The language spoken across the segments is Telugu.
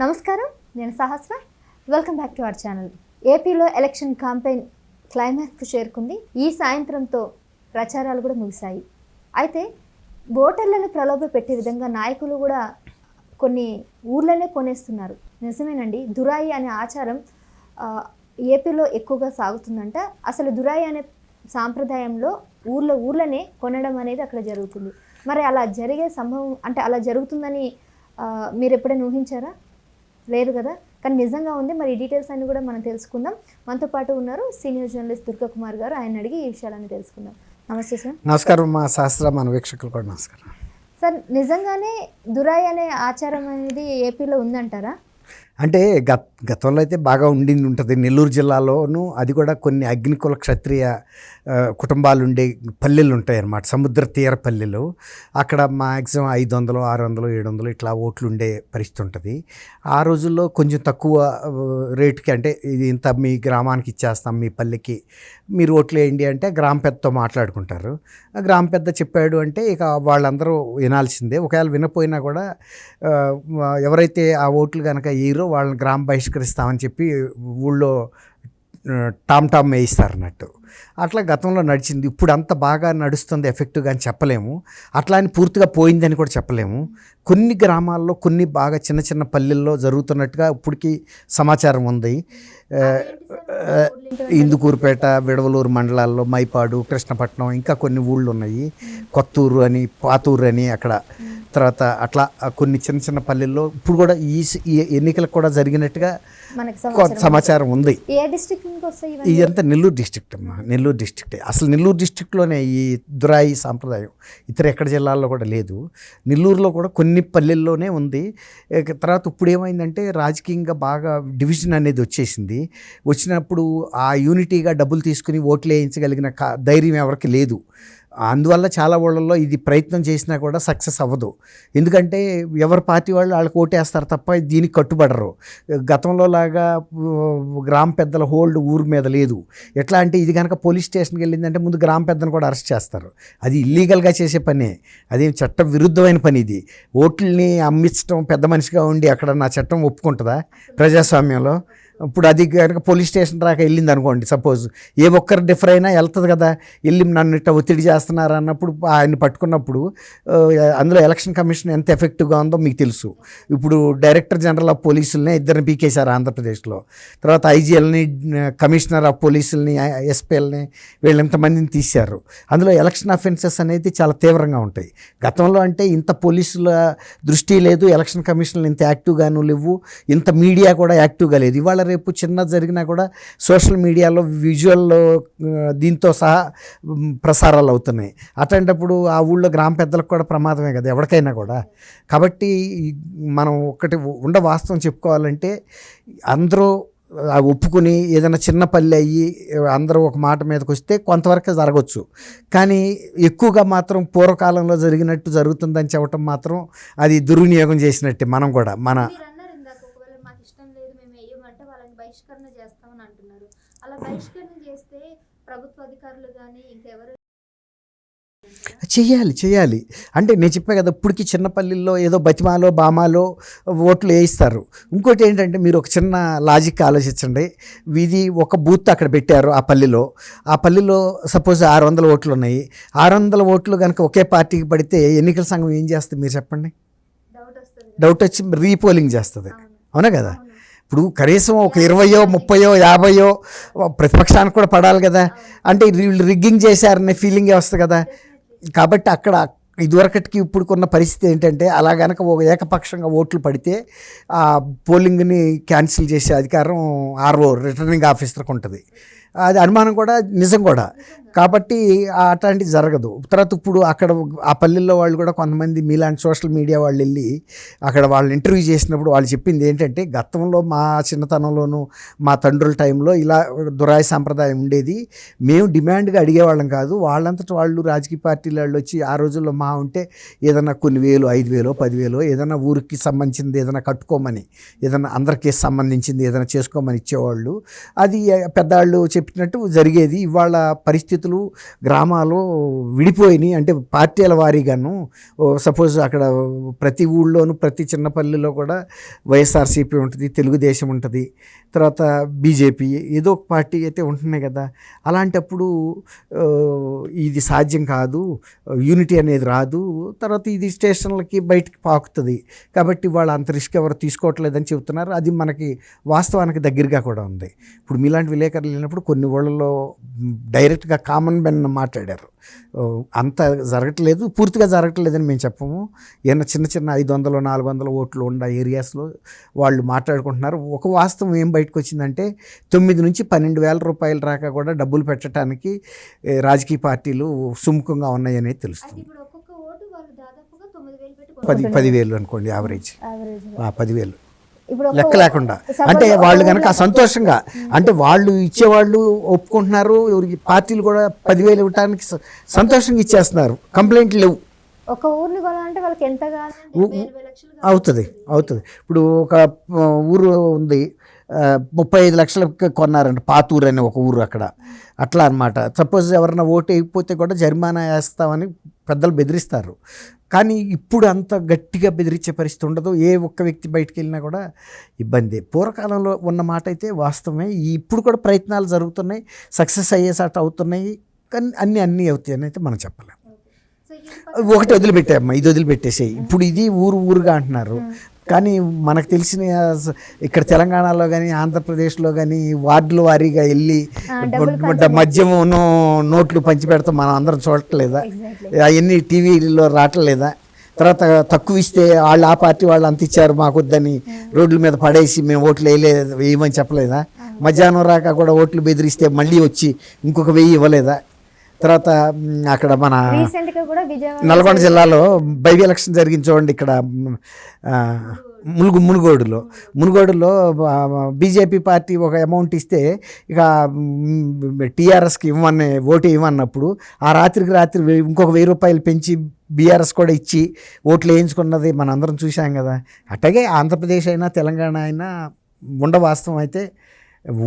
నమస్కారం, నేను Sahasra. Welcome back to our channel. ఏపీలో ఎలక్షన్ క్యాంపెయిన్ క్లైమాక్స్కు చేరుకుంది. ఈ సాయంత్రంతో ప్రచారాలు కూడా ముగిశాయి. అయితే ఓటర్లను ప్రలోభ పెట్టే విధంగా నాయకులు కూడా కొన్ని ఊర్లనే కొనేస్తున్నారు. నిజమేనండి, దురాయి అనే ఆచారం ఏపీలో ఎక్కువగా సాగుతుందంట. అసలు దురాయి అనే సాంప్రదాయంలో ఊర్లనే కొనడం అనేది అక్కడ జరుగుతుంది. మరి అలా జరిగే సంభవం, అంటే అలా జరుగుతుందని మీరు ఎప్పుడైనా ఊహించారా? లేదు కదా, కానీ నిజంగా ఉంది. మరి ఈ డీటెయిల్స్ అన్ని కూడా మనం తెలుసుకుందాం. మనతో పాటు ఉన్నారు సీనియర్ జర్నలిస్ట్ దుర్గా కుమార్ గారు. ఆయన అడిగి ఈ విషయాలన్నీ తెలుసుకుందాం. నమస్తే సార్. నమస్కారం. మా శాస్త్ర మన వీక్షకులు కూడా నమస్కారం సార్. నిజంగానే దురాయి అనే ఆచారం అనేది ఏపీలో ఉందంటారా? అంటే గతంలో అయితే బాగా ఉంటుంది. నెల్లూరు జిల్లాలోనూ అది కూడా కొన్ని అగ్నికుల క్షత్రియ కుటుంబాలు ఉండే పల్లెలు ఉంటాయి అన్నమాట, సముద్ర తీర పల్లెలు. అక్కడ మ్యాక్సిమం 500, 600, 700 ఇట్లా ఓట్లు ఉండే పరిస్థితి ఉంటుంది. ఆ రోజుల్లో కొంచెం తక్కువ రేటుకి, అంటే ఇది ఇంత మీ గ్రామానికి ఇచ్చేస్తాం, మీ పల్లెకి మీరు ఓట్లు వేయండి అంటే గ్రామ పెద్దతో మాట్లాడుకుంటారు. గ్రామ పెద్ద చెప్పాడు అంటే ఇక వాళ్ళందరూ వినాల్సిందే. ఒకవేళ వినపోయినా కూడా ఎవరైతే ఆ ఓట్లు కనుక వేయరో వాళ్ళని గ్రామ బహిష్కరిస్తామని చెప్పి ఊళ్ళో టామ్ వేయిస్తారన్నట్టు. అట్లా గతంలో నడిచింది. ఇప్పుడు అంత బాగా నడుస్తుంది ఎఫెక్టివ్గా అని చెప్పలేము, అట్లా అని పూర్తిగా పోయిందని కూడా చెప్పలేము. కొన్ని గ్రామాల్లో, కొన్ని బాగా చిన్న చిన్న పల్లెల్లో జరుగుతున్నట్టుగా ఇప్పటికీ సమాచారం ఉంది. ఇందుకూరుపేట, విడవలూరు మండలాల్లో మైపాడు, కృష్ణపట్నం, ఇంకా కొన్ని ఊళ్ళు ఉన్నాయి, కొత్తూరు అని, పాతూరు అని, అక్కడ తర్వాత అట్లా కొన్ని చిన్న చిన్న పల్లెల్లో ఇప్పుడు కూడా ఈ ఎన్నికలకు కూడా జరిగినట్టుగా సమాచారం ఉంది. ఇదంతా నెల్లూరు డిస్ట్రిక్ట్ అమ్మా, నెల్లూరు డిస్ట్రిక్ట్. అసలు నెల్లూరు డిస్ట్రిక్ట్లోనే ఈ దురాయి సాంప్రదాయం, ఇతర ఎక్కడ జిల్లాల్లో కూడా లేదు. నెల్లూరులో కూడా కొన్ని పల్లెల్లోనే ఉంది. తర్వాత ఇప్పుడు ఏమైందంటే రాజకీయంగా బాగా డివిజన్ అనేది వచ్చేసింది. వచ్చినప్పుడు ఆ యూనిటీగా డబ్బులు తీసుకుని ఓట్లు వేయించగలిగిన ధైర్యం ఎవరికి లేదు. అందువల్ల చాలా ఊళ్ళల్లో ఇది ప్రయత్నం చేసినా కూడా సక్సెస్ అవ్వదు. ఎందుకంటే ఎవరి పార్టీ వాళ్ళు వాళ్ళకి ఓటేస్తారు తప్ప దీనికి కట్టుబడరు. గతంలో లాగా గ్రామ పెద్దల హోల్డ్ ఊరి మీద లేదు. ఎట్లా అంటే ఇది కనుక పోలీస్ స్టేషన్కి వెళ్ళిందంటే ముందు గ్రామ పెద్దను కూడా అరెస్ట్ చేస్తారు. అది ఇల్లీగల్గా చేసే పనే, అదేం చట్ట విరుద్ధమైన పని. ఇది ఓట్లని అమ్మించడం, పెద్ద మనిషిగా ఉండి అక్కడ నా చట్టం ఒప్పుకుంటుందా ప్రజాస్వామ్యంలో? ఇప్పుడు అది కనుక పోలీస్ స్టేషన్ దాకా వెళ్ళింది అనుకోండి, సపోజ్ ఏ ఒక్కరు డిఫర్ అయినా వెళ్తుంది కదా. వెళ్ళి నన్ను ఇట్లా ఒత్తిడి చేస్తున్నారు అన్నప్పుడు ఆయన్ని పట్టుకున్నప్పుడు అందులో ఎలక్షన్ కమిషన్ ఎంత ఎఫెక్టివ్గా ఉందో మీకు తెలుసు. ఇప్పుడు డైరెక్టర్ జనరల్ ఆఫ్ పోలీసుల్ని ఇద్దరిని పీకేశారు ఆంధ్రప్రదేశ్లో. తర్వాత ఐజీఎల్ని, కమిషనర్ ఆఫ్ పోలీసుల్ని, ఎస్పీఎల్ని, వీళ్ళు ఎంతమందిని తీశారు. అందులో ఎలక్షన్ అఫెన్సెస్ అనేది చాలా తీవ్రంగా ఉంటాయి. గతంలో అంటే ఇంత పోలీసుల దృష్టి లేదు, ఎలక్షన్ కమిషన్లు ఇంత యాక్టివ్గాను లేవు, ఇంత మీడియా కూడా యాక్టివ్గా లేదు. ఇవాళ రేపు చిన్న జరిగినా కూడా సోషల్ మీడియాలో విజువల్ దీంతో సహా ప్రసారాలు అవుతున్నాయి. అట్లాంటప్పుడు ఆ ఊళ్ళో గ్రామ పెద్దలకు కూడా ప్రమాదమే కదా ఎవరికైనా కూడా. కాబట్టి మనం ఒకటి వాస్తవం చెప్పుకోవాలంటే అందరూ ఒప్పుకుని ఏదైనా చిన్న పల్లె అయ్యి అందరూ ఒక మాట మీదకి వస్తే కొంతవరకే జరగవచ్చు. కానీ ఎక్కువగా మాత్రం పూర్వకాలంలో జరిగినట్టు జరుగుతుందని చెప్పడం మాత్రం అది దుర్వినియోగం చేసినట్టే. మనం కూడా బహిష్కరణ చేస్తామని అంటున్నారు. అలా బహిష్కరణ చేస్తే ప్రభుత్వ అధికారులు కానీ ఇంకెవరు చెయ్యాలి. అంటే నేను చెప్పా కదా, ఇప్పటికి చిన్నపల్లిలో ఏదో బతిమాలో బామాలో ఓట్లు వేయిస్తారు. ఇంకోటి ఏంటంటే మీరు ఒక చిన్న లాజిక్ ఆలోచించండి. ఇది ఒక బూత్ అక్కడ పెట్టారు ఆ పల్లిలో సపోజ్ 600 ఓట్లు ఉన్నాయి. 600 ఓట్లు కనుక ఒకే పార్టీకి పడితే ఎన్నికల సంఘం ఏం చేస్తుంది మీరు చెప్పండి? డౌట్ వచ్చి రీపోలింగ్ చేస్తుంది, అవునా కదా? ఇప్పుడు కనీసం ఒక 20, 30, 50 ప్రతిపక్షానికి కూడా పడాలి కదా. అంటే వీళ్ళు రిగ్గింగ్ చేశారనే ఫీలింగే వస్తుంది కదా. కాబట్టి అక్కడ ఇదివరకటికి ఇప్పుడు కొన్న పరిస్థితి ఏంటంటే అలా కనుక ఒక ఏకపక్షంగా ఓట్లు పడితే ఆ పోలింగ్ని క్యాన్సిల్ చేసే అధికారం ఆర్ఓ రిటర్నింగ్ ఆఫీసర్కి ఉంటుంది. అది అనుమానం కూడా నిజం కూడా. కాబట్టి అట్లాంటిది జరగదు. తర్వాత ఇప్పుడు అక్కడ ఆ పల్లెల్లో వాళ్ళు కూడా కొంతమంది మీలాంటి సోషల్ మీడియా వాళ్ళు వెళ్ళి అక్కడ వాళ్ళు ఇంటర్వ్యూ చేసినప్పుడు వాళ్ళు చెప్పింది ఏంటంటే గతంలో మా చిన్నతనంలోనూ మా తండ్రుల టైంలో ఇలా దురాయి సాంప్రదాయం ఉండేది. మేము డిమాండ్గా అడిగేవాళ్ళం కాదు, వాళ్ళంతటా వాళ్ళు రాజకీయ పార్టీల వాళ్ళు వచ్చి ఆ రోజుల్లో మా ఉంటే ఏదైనా కొన్ని వేలు, 5,000, 10,000 ఏదైనా ఊరికి సంబంధించింది ఏదైనా కట్టుకోమని, ఏదైనా అందరికీ సంబంధించింది ఏదైనా చేసుకోమని ఇచ్చేవాళ్ళు. అది పెద్దవాళ్ళు చెప్పినట్టు జరిగేది. ఇవాళ పరిస్థితి పరిస్థితులు గ్రామాలు విడిపోయినాయి. అంటే పార్టీల వారీగాను సపోజ్ అక్కడ ప్రతి ఊళ్ళోనూ ప్రతి చిన్న పల్లెలో కూడా వైఎస్ఆర్సీపీ ఉంటుంది, తెలుగుదేశం ఉంటుంది, తర్వాత బీజేపీ, ఏదో ఒక పార్టీ అయితే ఉంటున్నాయి కదా. అలాంటప్పుడు ఇది సాధ్యం కాదు, యూనిటీ అనేది రాదు, తర్వాత ఇది స్టేషన్లకి బయటికి పాకుతుంది, కాబట్టి వాళ్ళు అంత రిస్క్ ఎవరు తీసుకోవట్లేదని చెబుతున్నారు. అది మనకి వాస్తవానికి దగ్గరగా కూడా ఉంది. ఇప్పుడు మీలాంటి విలేకరులు లేనప్పుడు కొన్ని ఊళ్ళలో డైరెక్ట్గా కామన్ మెన్ మాట్లాడారు, అంత జరగట్లేదు, పూర్తిగా జరగట్లేదని మేము చెప్పము. ఏమన్నా చిన్న చిన్న 500 400 ఓట్లు ఉన్న ఏరియాస్లో వాళ్ళు మాట్లాడుకుంటున్నారు. ఒక వాస్తవం ఏం బయటకు వచ్చిందంటే 9 నుంచి 12,000 రూపాయల దాకా కూడా డబ్బులు పెట్టడానికి రాజకీయ పార్టీలు సుముఖంగా ఉన్నాయని తెలుస్తుంది. 10,000 అనుకోండి యావరేజ్, 10,000 లెక్క లేకుండా. అంటే వాళ్ళు కనుక సంతోషంగా, అంటే వాళ్ళు ఇచ్చేవాళ్ళు ఒప్పుకుంటున్నారు, పార్టీలు కూడా 10,000 ఇవ్వడానికి సంతోషంగా ఇచ్చేస్తున్నారు, కంప్లైంట్లు లేవు. ఒక ఊరిని కొనాలంటే వాళ్ళకి ఎంత అవుతుంది. ఇప్పుడు ఒక ఊరు ఉంది, 35 లక్షలకు కొన్నారంట, పాతూరు అనే ఒక ఊరు, అక్కడ అట్లా అనమాట. సపోజ్ ఎవరైనా ఓటు వేయకపోతే కూడా జరిమానా వేస్తామని పెద్దలు బెదిరిస్తారు. కానీ ఇప్పుడు అంత గట్టిగా బెదిరించే పరిస్థితి ఉండదు. ఏ ఒక్క వ్యక్తి బయటికి వెళ్ళినా కూడా ఇబ్బంది. పూర్వకాలంలో ఉన్న మాట అయితే వాస్తవమే. ఇప్పుడు కూడా ప్రయత్నాలు జరుగుతున్నాయి, సక్సెస్ అయ్యేసాట అవుతున్నాయి, కానీ అన్నీ అవుతాయి అని అయితే మనం చెప్పలేం. ఒకటి వదిలిపెట్టామ్మా, ఇది వదిలిపెట్టేసేయి. ఇప్పుడు ఇది ఊరుగా అంటున్నారు, కానీ మనకు తెలిసిన ఇక్కడ తెలంగాణలో కానీ ఆంధ్రప్రదేశ్లో కానీ వార్డుల వారీగా వెళ్ళి మద్యము నోట్లు పంచిపెడతాం మనం అందరం చూడట్లేదా? అవన్నీ టీవీలో రావట్లేదా? తర్వాత తక్కువ ఇస్తే వాళ్ళు ఆ పార్టీ వాళ్ళు అంత ఇచ్చారు మాకొద్దని రోడ్ల మీద పడేసి మేము ఓట్లు వేయమని చెప్పలేదా? మధ్యాహ్నం రాక కూడా ఓట్లు బెదిరిస్తే మళ్ళీ వచ్చి ఇంకొక 1000 ఇవ్వలేదా? తర్వాత అక్కడ మన నల్గొండ జిల్లాలో బై ఎలక్షన్ జరిగింది చూడండి, ఇక్కడ మునుగోడులో బీజేపీ పార్టీ ఒక అమౌంట్ ఇస్తే ఇక టీఆర్ఎస్కి ఓటు ఇవ్వన్నప్పుడు ఆ రాత్రికి రాత్రి ఇంకొక 1000 రూపాయలు పెంచి బీఆర్ఎస్ కూడా ఇచ్చి ఓట్లు వేయించుకున్నది మనం అందరం చూసాం కదా. అట్లాగే ఆంధ్రప్రదేశ్ అయినా తెలంగాణ అయినా వాస్తవం అయితే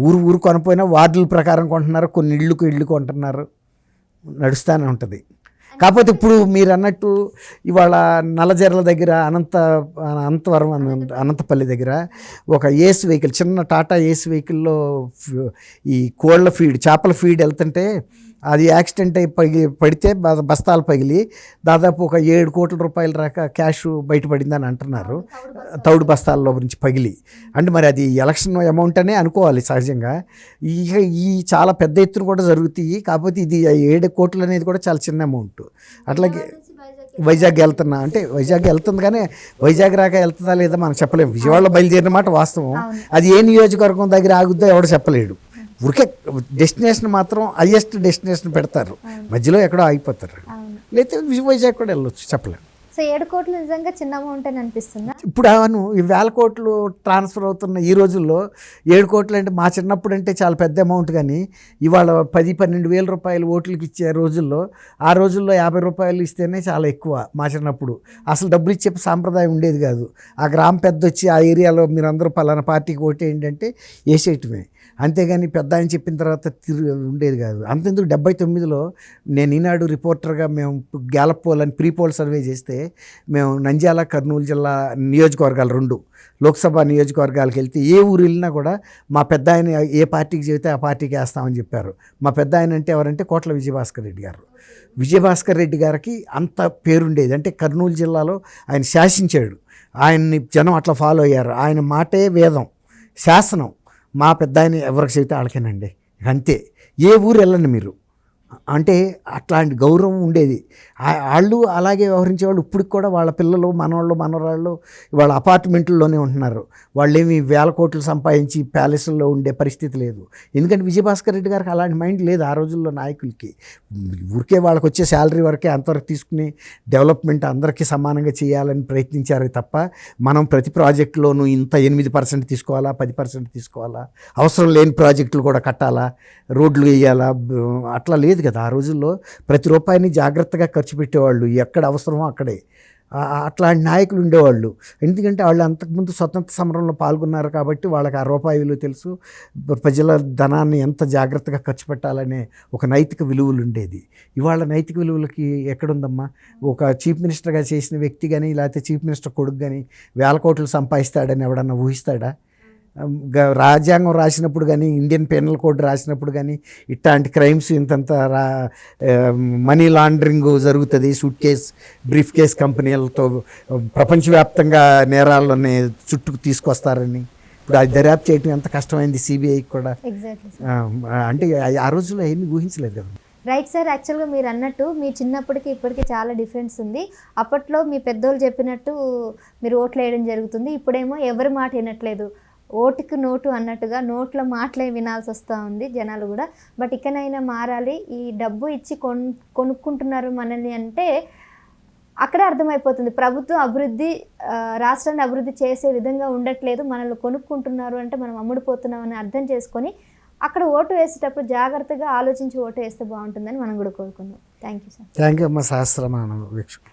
ఊరు కొనపోయినా వార్డుల ప్రకారం కొంటున్నారు, కొన్ని ఇళ్ళు కొంటున్నారు, నడుస్తూనే ఉంటుంది. కాకపోతే ఇప్పుడు మీరు అన్నట్టు ఇవాళ నల్లజర్ల దగ్గర అనంతవరం అనంతపల్లి దగ్గర ఒక ఏస్ వెహికల్, చిన్న టాటా ఏస్ వెహికల్లో ఈ కోళ్ళ ఫీడ్, చేపల ఫీడ్ వెళ్తుంటే అది యాక్సిడెంట్ అయి పడితే బస్తాలు పగిలి దాదాపు ఒక 7 కోట్ల రూపాయల దాకా క్యాష్ బయటపడిందని అంటున్నారు, తౌడు బస్తాల్లో నుంచి పగిలి. అంటే మరి అది ఎలక్షన్ అమౌంట్ అనే అనుకోవాలి సహజంగా. ఈ చాలా పెద్ద ఎత్తున కూడా జరుగుతాయి. కాకపోతే ఇది 7 కోట్లు అనేది కూడా చాలా చిన్న అమౌంట్. అట్లాగే వైజాగ్ వెళ్తుంది కానీ వైజాగ్ రాక వెళ్తుందా లేదా మనం చెప్పలేము. విజయవాడలో బయలుదేరిన మాట వాస్తవం, అది ఏ నియోజకవర్గం దగ్గర ఆగుద్దో ఎవడో చెప్పలేడు. ఊరికే డెస్టినేషన్ మాత్రం హైయెస్ట్ డెస్టినేషన్ పెడతారు, మధ్యలో ఎక్కడో ఆగిపోతారు. లేకపోతే వైజాగ్ కూడా వెళ్ళొచ్చు, చెప్పలేము. సో 7 కోట్లు నిజంగా చిన్న అమౌంట్ అని అనిపిస్తుందా? ఇప్పుడు అవును, ఈ 1000 కోట్లు ట్రాన్స్ఫర్ అవుతున్న ఈ రోజుల్లో 7 కోట్లు అంటే మా చిన్నప్పుడు అంటే చాలా పెద్ద అమౌంట్. కానీ ఇవాళ 10-12 వేల రూపాయలు ఓట్లకి ఇచ్చే రోజుల్లో, ఆ రోజుల్లో 50 రూపాయలు ఇస్తేనే చాలా ఎక్కువ. మా చిన్నప్పుడు అసలు డబ్బులు ఇచ్చే సాంప్రదాయం ఉండేది కాదు. ఆ గ్రామ పెద్ద వచ్చి ఆ ఏరియాలో మీరందరూ పలానా పార్టీకి ఓటు ఏంటంటే వేసేయటమే, అంతేగాని పెద్ద ఆయన చెప్పిన తర్వాత ఉండేది కాదు. అంతెందుకు 79లో నేను ఈనాడు రిపోర్టర్గా మేము గ్యాలప్ పోల్ అని ప్రీ పోల్ సర్వే చేస్తే మేము నంద్యాల కర్నూలు జిల్లా నియోజకవర్గాలు 2 లోక్సభ నియోజకవర్గాలకు వెళ్తే ఏ ఊరు వెళ్ళినా కూడా మా పెద్ద ఆయన ఏ పార్టీకి చెబితే ఆ పార్టీకి వేస్తామని చెప్పారు. మా పెద్ద ఆయన అంటే ఎవరంటే కోట్ల విజయభాస్కర్ రెడ్డి గారు. విజయభాస్కర్ రెడ్డి గారికి అంత పేరుండేది. అంటే కర్నూలు జిల్లాలో ఆయన శాసించాడు, ఆయన్ని జనం అట్లా ఫాలో అయ్యారు. ఆయన మాటే వేదం, శాసనం. మా పెద్ద ఆయన ఎవరికి చెబితే వాళ్ళకేనండి, అంతే. ఏ ఊరు వెళ్ళండి మీరు, అంటే అట్లాంటి గౌరవం ఉండేది. వాళ్ళు అలాగే వ్యవహరించేవాళ్ళు. ఇప్పటికి కూడా వాళ్ళ పిల్లలు మనవరాళ్ళు వాళ్ళ అపార్ట్మెంట్లలోనే ఉంటున్నారు. వాళ్ళేమి 1000 కోట్లు సంపాదించి ప్యాలెస్లో ఉండే పరిస్థితి లేదు. ఎందుకంటే విజయభాస్కర్ రెడ్డి గారికి అలాంటి మైండ్ లేదు ఆ రోజుల్లో నాయకులకి. ఊరికే వాళ్ళకి వచ్చే శాలరీ వరకే అంతవరకు తీసుకుని డెవలప్మెంట్ అందరికీ సమానంగా చేయాలని ప్రయత్నించారు తప్ప మనం ప్రతి ప్రాజెక్టులోనూ ఇంత 8% తీసుకోవాలా, 10% తీసుకోవాలా, అవసరం లేని ప్రాజెక్టులు కూడా కట్టాలా, రోడ్లు వేయాలా, అట్లా లేదు కదా. ఆ రోజుల్లో ప్రతి రూపాయిని జాగ్రత్తగా ఖర్చు పెట్టేవాళ్ళు, ఎక్కడ అవసరమో అక్కడే. అట్లాంటి నాయకులు ఉండేవాళ్ళు. ఎందుకంటే వాళ్ళు అంతకుముందు స్వతంత్ర సమరంలో పాల్గొన్నారు కాబట్టి వాళ్ళకి ఆ రూపాయి విలువ తెలుసు, ప్రజల ధనాన్ని ఎంత జాగ్రత్తగా ఖర్చు పెట్టాలనే ఒక నైతిక విలువలు ఉండేది. ఇవాళ నైతిక విలువలకి ఎక్కడుందమ్మా? ఒక చీఫ్ మినిస్టర్గా చేసిన వ్యక్తి కానీ లేకపోతే చీఫ్ మినిస్టర్ కొడుకు కానీ 1000 కోట్లు సంపాదిస్తాడని ఎవడన్నా ఊహిస్తాడా? రాజ్యాంగం రాసినప్పుడు కానీ ఇండియన్ పెనల్ కోడ్ రాసినప్పుడు కానీ ఇట్లాంటి క్రైమ్స్ ఇంతంత మనీ లాండరింగ్ జరుగుతుంది, సూట్ కేస్ బ్రీఫ్ కేస్ కంపెనీలతో ప్రపంచవ్యాప్తంగా నేరాలని చుట్టుకు తీసుకొస్తారని ఇప్పుడు అది దర్యాప్తు చేయడం ఎంత కష్టమైంది సిబిఐకి కూడా. ఎగ్జాక్ట్లీ. అంటే ఆ రోజుల్లో ఏమీ ఊహించలేదు కదా. Right sir. యాక్చువల్గా మీరు అన్నట్టు మీ చిన్నప్పటికి ఇప్పటికీ చాలా డిఫరెన్స్ ఉంది. అప్పట్లో మీ పెద్దోళ్ళు చెప్పినట్టు మీరు ఓట్లు వేయడం జరుగుతుంది, ఇప్పుడేమో ఎవరి మాట వినట్లేదు, ఓటుకు నోటు అన్నట్టుగా నోట్ల మాటలే వినాల్సి వస్తూ ఉంది జనాలు కూడా. బట్ ఇకనైనా మారాలి. ఈ డబ్బు ఇచ్చి కొనుక్కుంటున్నారు మనల్ని అంటే అక్కడే అర్థమైపోతుంది ప్రభుత్వం అభివృద్ధి, రాష్ట్రాన్ని అభివృద్ధి చేసే విధంగా ఉండట్లేదు, మనల్ని కొనుక్కుంటున్నారు అంటే మనం అమ్ముడుపోతున్నామని అర్థం చేసుకొని అక్కడ ఓటు వేసేటప్పుడు జాగ్రత్తగా ఆలోచించి ఓటు వేస్తే బాగుంటుందని మనం కూడా కోరుకుందాం. Thank you sir. Thank you అమ్మ. సహస్రమానం వీక్షకు.